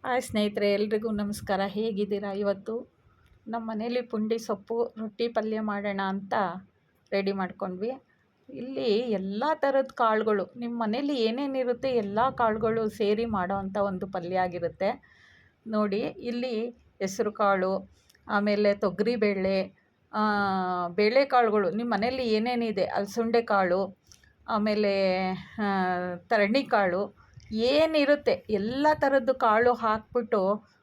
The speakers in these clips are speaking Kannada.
ಹಾಯ್ ಸ್ನೇಹಿತರೆ, ಎಲ್ರಿಗೂ ನಮಸ್ಕಾರ. ಹೇಗಿದ್ದೀರಾ? ಇವತ್ತು ನಮ್ಮ ಮನೇಲಿ ಪುಂಡಿ ಸೊಪ್ಪು ರೊಟ್ಟಿ ಪಲ್ಯ ಮಾಡೋಣ ಅಂತ ರೆಡಿ ಮಾಡ್ಕೊಂಡ್ವಿ. ಇಲ್ಲಿ ಎಲ್ಲ ಥರದ ಕಾಳುಗಳು ನಿಮ್ಮ ಮನೇಲಿ ಏನೇನಿರುತ್ತೆ ಎಲ್ಲ ಕಾಳುಗಳು ಸೇರಿ ಮಾಡೋ ಅಂಥ ಒಂದು ಪಲ್ಯ ಆಗಿರುತ್ತೆ ನೋಡಿ. ಇಲ್ಲಿ ಹೆಸರು ಕಾಳು, ಆಮೇಲೆ ತೊಗರಿಬೇಳೆ, ಬೇಳೆಕಾಳುಗಳು ನಿಮ್ಮ ಮನೇಲಿ ಏನೇನಿದೆ, ಅಲಸಂಡೆ ಕಾಳು, ಆಮೇಲೆ ತರಣಿಕಾಳು, ಏನಿರುತ್ತೆ ಎಲ್ಲ ಥರದ್ದು ಕಾಳು ಹಾಕ್ಬಿಟ್ಟು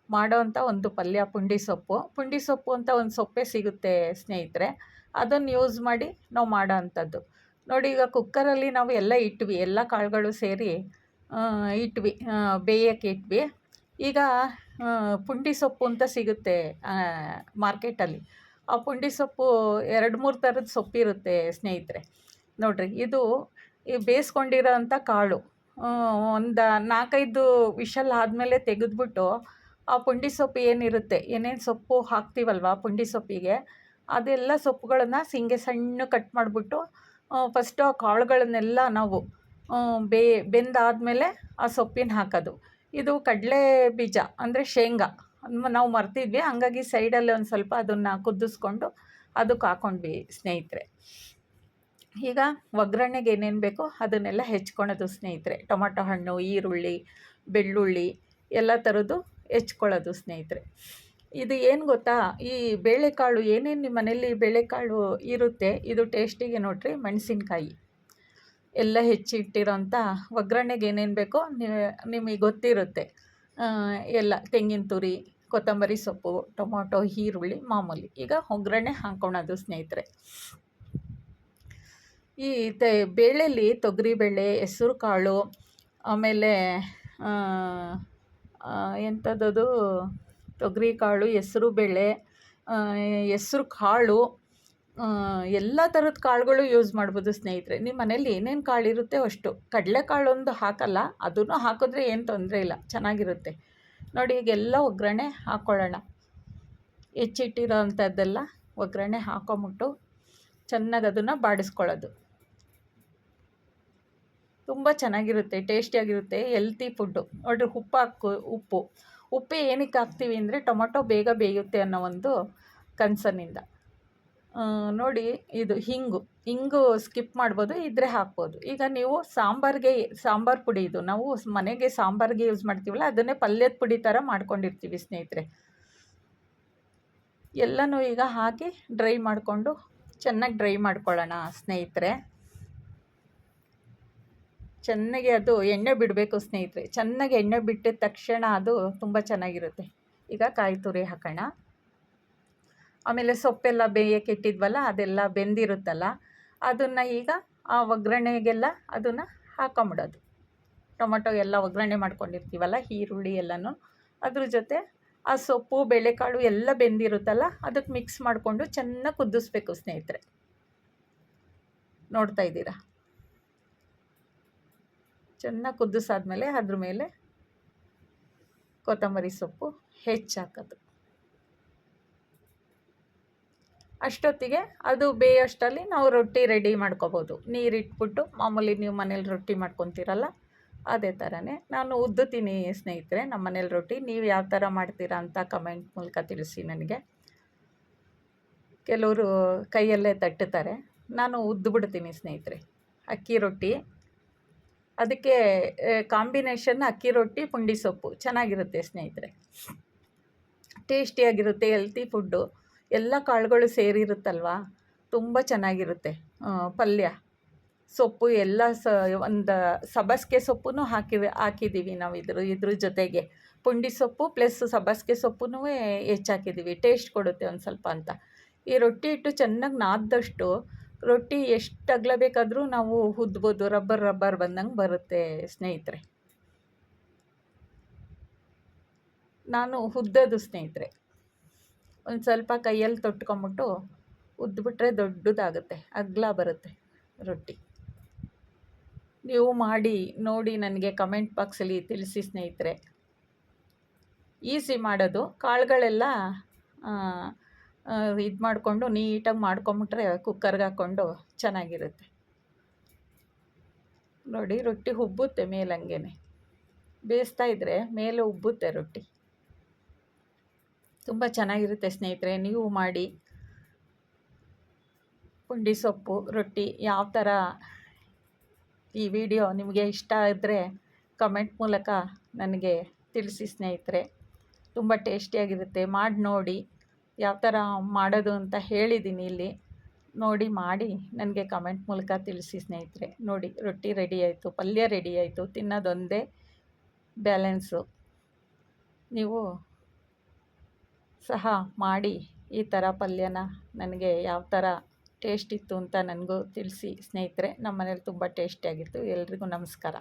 ಮಾಡೋವಂಥ ಒಂದು ಪಲ್ಯ ಪುಂಡಿ ಸೊಪ್ಪು. ಪುಂಡಿ ಸೊಪ್ಪು ಅಂತ ಒಂದು ಸೊಪ್ಪೇ ಸಿಗುತ್ತೆ ಸ್ನೇಹಿತರೆ, ಅದನ್ನು ಯೂಸ್ ಮಾಡಿ ನಾವು ಮಾಡೋ ಅಂಥದ್ದು ನೋಡಿ. ಈಗ ಕುಕ್ಕರಲ್ಲಿ ನಾವು ಎಲ್ಲ ಇಟ್ವಿ, ಎಲ್ಲ ಕಾಳುಗಳು ಸೇರಿ ಇಟ್ವಿ, ಬೇಯಕ್ಕೆ ಇಟ್ವಿ. ಈಗ ಪುಂಡಿ ಸೊಪ್ಪು ಅಂತ ಸಿಗುತ್ತೆ ಮಾರ್ಕೆಟಲ್ಲಿ. ಆ ಪುಂಡಿ ಸೊಪ್ಪು 2-3 ಥರದ ಸೊಪ್ಪಿರುತ್ತೆ ಸ್ನೇಹಿತರೆ. ನೋಡಿರಿ, ಇದು ಬೇಯಿಸ್ಕೊಂಡಿರೋ ಅಂಥ ಕಾಳು ಒಂದು 4-5 ವಿಷಲ್ ಆದಮೇಲೆ ತೆಗೆದ್ಬಿಟ್ಟು ಆ ಪುಂಡಿ ಸೊಪ್ಪು ಏನಿರುತ್ತೆ, ಏನೇನು ಸೊಪ್ಪು ಹಾಕ್ತೀವಲ್ವ ಪುಂಡಿ ಸೊಪ್ಪಿಗೆ, ಅದೆಲ್ಲ ಸೊಪ್ಪುಗಳನ್ನು ಹಿಂಗೆ ಸಣ್ಣ ಕಟ್ ಮಾಡಿಬಿಟ್ಟು ಫಸ್ಟು ಆ ಕಾಳುಗಳನ್ನೆಲ್ಲ ನಾವು ಬೆಂದಾದಮೇಲೆ ಆ ಸೊಪ್ಪಿನ ಹಾಕೋದು. ಇದು ಕಡಲೆ ಬೀಜ ಅಂದರೆ ಶೇಂಗಾ ನಾವು ಮರ್ತಿದ್ವಿ, ಹಂಗಾಗಿ ಸೈಡಲ್ಲಿ ಒಂದು ಸ್ವಲ್ಪ ಅದನ್ನು ಕುದಿಸ್ಕೊಂಡು ಅದಕ್ಕೆ ಹಾಕ್ಕೊಂಡ್ವಿ ಸ್ನೇಹಿತರೆ. ಈಗ ಒಗ್ಗರಣೆಗೆ ಏನೇನು ಬೇಕೋ ಅದನ್ನೆಲ್ಲ ಹೆಚ್ಕೊಳೋದು ಸ್ನೇಹಿತರೆ. ಟೊಮಟೊ ಹಣ್ಣು, ಈರುಳ್ಳಿ, ಬೆಳ್ಳುಳ್ಳಿ ಎಲ್ಲ ಥರದ್ದು ಹೆಚ್ಕೊಳ್ಳೋದು ಸ್ನೇಹಿತರೆ. ಇದು ಏನು ಗೊತ್ತಾ, ಈ ಬೇಳೆಕಾಳು ಏನೇನು ನಿಮ್ಮ ಮನೇಲಿ ಬೇಳೆಕಾಳು ಇರುತ್ತೆ, ಇದು ಟೇಸ್ಟಿಗೆ ನೋಡಿರಿ, ಮೆಣಸಿನ್ಕಾಯಿ ಎಲ್ಲ ಹೆಚ್ಚಿಟ್ಟಿರೋಂಥ ಒಗ್ಗರಣೆಗೆ ಏನೇನು ಬೇಕೋ ನಿಮಗೆ ಗೊತ್ತಿರುತ್ತೆ ಎಲ್ಲ. ತೆಂಗಿನ ತುರಿ, ಕೊತ್ತಂಬರಿ ಸೊಪ್ಪು, ಟೊಮೊಟೊ, ಈರುಳ್ಳಿ ಮಾಮೂಲಿ. ಈಗ ಒಗ್ಗರಣೆ ಹಾಕ್ಕೊಳೋದು ಸ್ನೇಹಿತರೆ. ಈ ಬೇಳೆಲಿ ತೊಗರಿಬೇಳೆ, ಹೆಸರು ಕಾಳು, ಆಮೇಲೆ ಎಂಥದ್ದದು ತೊಗರಿ ಕಾಳು, ಹೆಸರು ಬೇಳೆ, ಹೆಸ್ರು ಕಾಳು, ಎಲ್ಲ ಥರದ ಕಾಳುಗಳು ಯೂಸ್ ಮಾಡ್ಬೋದು ಸ್ನೇಹಿತರೆ. ನಿಮ್ಮ ಮನೇಲಿ ಏನೇನು ಕಾಳು ಇರುತ್ತೆ ಅಷ್ಟು. ಕಡಲೆಕಾಳು ಒಂದು ಹಾಕಲ್ಲ, ಅದನ್ನು ಹಾಕಿದ್ರೆ ಏನು ತೊಂದರೆ ಇಲ್ಲ, ಚೆನ್ನಾಗಿರುತ್ತೆ ನೋಡಿ. ಈಗೆಲ್ಲ ಒಗ್ಗರಣೆ ಹಾಕ್ಕೊಳ್ಳೋಣ. ಹೆಚ್ಚಿಟ್ಟಿರೋ ಅಂಥದ್ದೆಲ್ಲ ಒಗ್ಗರಣೆ ಹಾಕೊಂಬಿಟ್ಟು ಚೆನ್ನಾಗಿ ಅದನ್ನು ಬಾಡಿಸ್ಕೊಳ್ಳೋದು. ತುಂಬ ಚೆನ್ನಾಗಿರುತ್ತೆ, ಟೇಸ್ಟಿಯಾಗಿರುತ್ತೆ, ಹೆಲ್ತಿ ಫುಡ್ಡು ನೋಡಿರಿ. ಉಪ್ಪು ಏನಕ್ಕೆ ಹಾಕ್ತೀವಿ ಅಂದರೆ ಟೊಮೊಟೊ ಬೇಗ ಬೇಯುತ್ತೆ ಅನ್ನೋ ಒಂದು ಕನ್ಸರ್ನಿಂದ ನೋಡಿ. ಇದು ಹಿಂಗು ಸ್ಕಿಪ್ ಮಾಡ್ಬೋದು, ಇದ್ರೆ ಹಾಕ್ಬೋದು. ಈಗ ನೀವು ಸಾಂಬಾರು ಪುಡಿ, ಇದು ನಾವು ಮನೆಗೆ ಸಾಂಬಾರಿಗೆ ಯೂಸ್ ಮಾಡ್ತೀವಲ್ಲ, ಅದನ್ನೇ ಪಲ್ಯದ ಪುಡಿ ಥರ ಮಾಡ್ಕೊಂಡಿರ್ತೀವಿ ಸ್ನೇಹಿತರೆ. ಎಲ್ಲನೂ ಈಗ ಹಾಕಿ ಚೆನ್ನಾಗಿ ಡ್ರೈ ಮಾಡ್ಕೊಳ್ಳೋಣ ಸ್ನೇಹಿತರೆ. ಚೆನ್ನಾಗಿ ಅದು ಎಣ್ಣೆ ಬಿಡಬೇಕು ಸ್ನೇಹಿತರೆ. ಚೆನ್ನಾಗಿ ಎಣ್ಣೆ ಬಿಟ್ಟಿದ ತಕ್ಷಣ ಅದು ತುಂಬ ಚೆನ್ನಾಗಿರುತ್ತೆ. ಈಗ ಕಾಯಿ ತುರಿ ಹಾಕೋಣ. ಆಮೇಲೆ ಸೊಪ್ಪೆಲ್ಲ ಬೇಯಕ್ಕೆ ಇಟ್ಟಿದ್ವಲ್ಲ, ಅದೆಲ್ಲ ಬೆಂದಿರುತ್ತಲ್ಲ, ಅದನ್ನು ಈಗ ಆ ಒಗ್ಗರಣೆಗೆಲ್ಲ ಅದನ್ನು ಹಾಕೊಂಬಿಡೋದು. ಟೊಮೊಟೊ ಎಲ್ಲ ಒಗ್ಗರಣೆ ಮಾಡ್ಕೊಂಡಿರ್ತೀವಲ್ಲ, ಈರುಳ್ಳಿ ಎಲ್ಲನೂ ಅದ್ರ ಜೊತೆ ಆ ಸೊಪ್ಪು, ಬೇಳೆಕಾಳು ಎಲ್ಲ ಬೆಂದಿರುತ್ತಲ್ಲ, ಅದಕ್ಕೆ ಮಿಕ್ಸ್ ಮಾಡಿಕೊಂಡು ಚೆನ್ನಾಗಿ ಕುದಿಸ್ಬೇಕು ಸ್ನೇಹಿತರೆ. ನೋಡ್ತಾ ಇದ್ದೀರಾ, ಚೆನ್ನಾಗಿ ಕುದಿಸಾದ್ಮೇಲೆ ಅದ್ರ ಮೇಲೆ ಕೊತ್ತಂಬರಿ ಸೊಪ್ಪು ಹೆಚ್ಚಾಕೋದು. ಅಷ್ಟೊತ್ತಿಗೆ ಅದು ಬೇಯೋಷ್ಟರಲ್ಲಿ ನಾವು ರೊಟ್ಟಿ ರೆಡಿ ಮಾಡ್ಕೋಬೋದು. ನೀರಿಟ್ಬಿಟ್ಟು ಮಾಮೂಲಿ ನೀವು ಮನೇಲಿ ರೊಟ್ಟಿ ಮಾಡ್ಕೊತೀರಲ್ಲ, ಅದೇ ಥರನೇ ನಾನು ಉದ್ದುತ್ತೀನಿ ಸ್ನೇಹಿತರೆ ನಮ್ಮ ಮನೇಲಿ ರೊಟ್ಟಿ. ನೀವು ಯಾವ ಥರ ಮಾಡ್ತೀರಾ ಅಂತ ಕಮೆಂಟ್ ಮೂಲಕ ತಿಳಿಸಿ ನನಗೆ. ಕೆಲವರು ಕೈಯಲ್ಲೇ ತಟ್ಟುತ್ತಾರೆ, ನಾನು ಉದ್ದುಬಿಡ್ತೀನಿ ಸ್ನೇಹಿತರೆ. ಅಕ್ಕಿ ರೊಟ್ಟಿ, ಅದಕ್ಕೆ ಕಾಂಬಿನೇಷನ್ ಅಕ್ಕಿ ರೊಟ್ಟಿ, ಪುಂಡಿ ಸೊಪ್ಪು ಚೆನ್ನಾಗಿರುತ್ತೆ ಸ್ನೇಹಿತರೆ. ಟೇಸ್ಟಿಯಾಗಿರುತ್ತೆ, ಹೆಲ್ತಿ ಫುಡ್ಡು, ಎಲ್ಲ ಕಾಳುಗಳು ಸೇರಿರುತ್ತಲ್ವ, ತುಂಬ ಚೆನ್ನಾಗಿರುತ್ತೆ ಪಲ್ಯ. ಸೊಪ್ಪು ಎಲ್ಲ ಒಂದು ಸಬ್ಬಸಿಗೆ ಸೊಪ್ಪು ಹಾಕಿದ್ದೀವಿ ನಾವು ಇದ್ರ ಜೊತೆಗೆ. ಪುಂಡಿ ಸೊಪ್ಪು ಪ್ಲಸ್ ಸಬ್ಬಸಿಗೆ ಸೊಪ್ಪು ಹೆಚ್ಚಾಕಿದ್ದೀವಿ, ಟೇಸ್ಟ್ ಕೊಡುತ್ತೆ ಒಂದು ಸ್ವಲ್ಪ ಅಂತ. ಈ ರೊಟ್ಟಿ ಇಟ್ಟು ಚೆನ್ನಾಗಿ ನಾದ್ದಷ್ಟು ರೊಟ್ಟಿ ಎಷ್ಟು ಅಗಲ ಬೇಕಾದರೂ ನಾವು ಉದ್ಬೋದು, ರಬ್ಬರ್ ಬಂದಂಗೆ ಬರುತ್ತೆ ಸ್ನೇಹಿತರೆ. ನಾನು ಉದ್ದೋದು ಸ್ನೇಹಿತರೆ, ಒಂದು ಸ್ವಲ್ಪ ಕೈಯಲ್ಲಿ ತೊಟ್ಕೊಂಬಿಟ್ಟು ಉದ್ಬಿಟ್ರೆ ದೊಡ್ಡದಾಗುತ್ತೆ, ಅಗಲ ಬರುತ್ತೆ ರೊಟ್ಟಿ. ನೀವು ಮಾಡಿ ನೋಡಿ, ನನಗೆ ಕಮೆಂಟ್ ಬಾಕ್ಸಲ್ಲಿ ತಿಳಿಸಿ ಸ್ನೇಹಿತರೆ. ಈಸಿ ಮಾಡೋದು, ಕಾಳುಗಳೆಲ್ಲ ಇದು ಮಾಡಿಕೊಂಡು ನೀಟಾಗಿ ಮಾಡ್ಕೊಂಬಿಟ್ರೆ ಕುಕ್ಕರ್ಗೆ ಹಾಕ್ಕೊಂಡು ಚೆನ್ನಾಗಿರುತ್ತೆ ನೋಡಿ. ರೊಟ್ಟಿ ಹುಬ್ಬುತ್ತೆ ಮೇಲಂಗೆ, ಬೇಯಿಸ್ತಾ ಇದ್ದರೆ ಮೇಲೆ ಉಬ್ಬುತ್ತೆ ರೊಟ್ಟಿ. ತುಂಬ ಚೆನ್ನಾಗಿರುತ್ತೆ ಸ್ನೇಹಿತರೆ, ನೀವು ಮಾಡಿ. ಪುಂಡಿ ಸೊಪ್ಪು ರೊಟ್ಟಿ ಯಾವ ಥರ ಈ ವಿಡಿಯೋ ನಿಮಗೆ ಇಷ್ಟ ಆದರೆ ಕಮೆಂಟ್ ಮೂಲಕ ನನಗೆ ತಿಳಿಸಿ ಸ್ನೇಹಿತರೆ. ತುಂಬ ಟೇಸ್ಟಿಯಾಗಿರುತ್ತೆ, ಮಾಡಿ ನೋಡಿ. ಯಾವ ಥರ ಮಾಡೋದು ಅಂತ ಹೇಳಿದ್ದೀನಿ ಇಲ್ಲಿ, ನೋಡಿ ಮಾಡಿ ನನಗೆ ಕಮೆಂಟ್ ಮೂಲಕ ತಿಳಿಸಿ ಸ್ನೇಹಿತರೆ. ನೋಡಿ ರೊಟ್ಟಿ ರೆಡಿ ಆಯಿತು, ಪಲ್ಯ ರೆಡಿ ಆಯಿತು, ತಿನ್ನೋದೊಂದೇ ಬ್ಯಾಲೆನ್ಸು. ನೀವು ಸಹ ಮಾಡಿ ಈ ಥರ ಪಲ್ಯನ ನನಗೆ ಯಾವ ಥರ ಟೇಸ್ಟ್ ಇತ್ತು ಅಂತ ನನಗೂ ತಿಳಿಸಿ ಸ್ನೇಹಿತರೆ. ನಮ್ಮ ಮನೇಲಿ ತುಂಬ ಟೇಸ್ಟಿಯಾಗಿತ್ತು. ಎಲ್ರಿಗೂ ನಮಸ್ಕಾರ.